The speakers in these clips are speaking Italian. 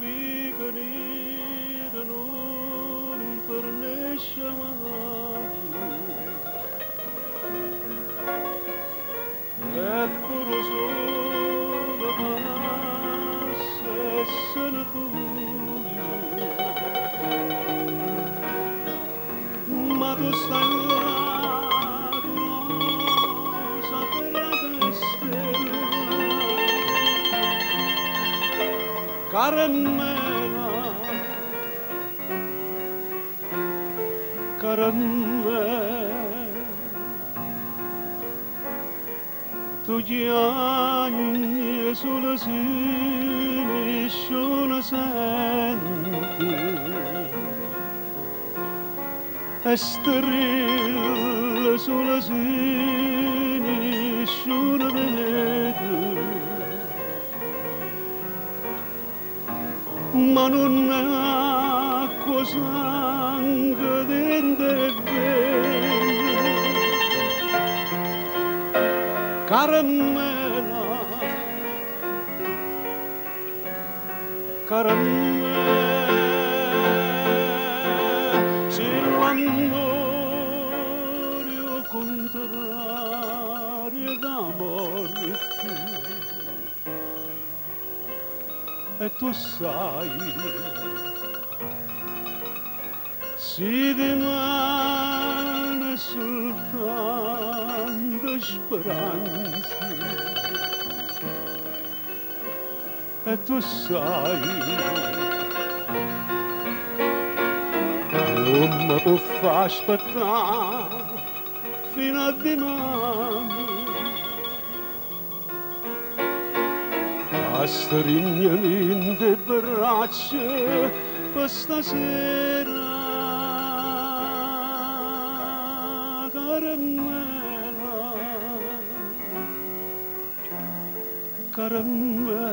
Ubicanire non per nesce mai e pure solo passa e se ne fugge ma tu stai là tu rosa per la stella caramella, caramella, tu gianni sulla sinisce senti e strilla sulla sinisce vedi ma non è acqua sangue dentro e bene caramella caramella se l'amore contrario d'amore e tu sai si rimane soltanto speranza e tu sai non mi può far aspettare fino a domani a stringermi in le braccia per stasera caramella caramella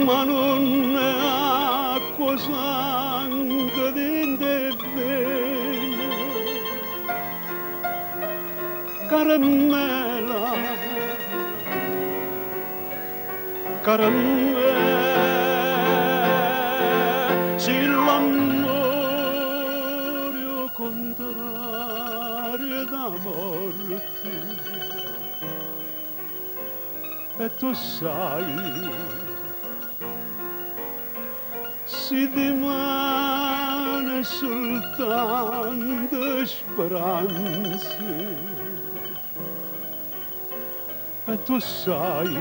ma non è acqua sangue dentro e bene caramella caramella se l'amore contrario da morte e tu sai si rimane soltanto speranze e tu sai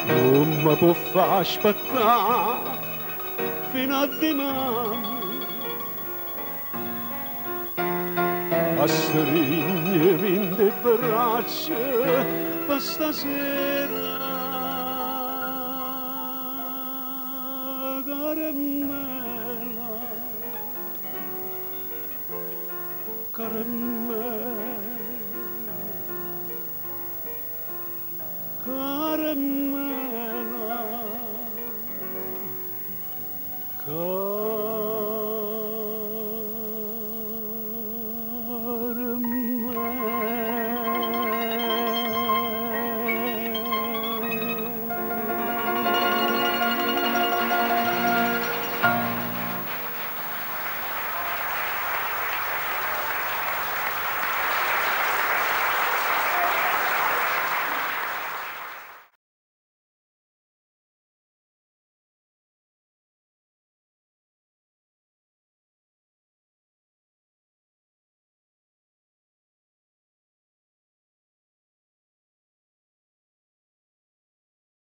non mi può far aspettare fino a domani a stringermi in le braccia per stasera caramella caramella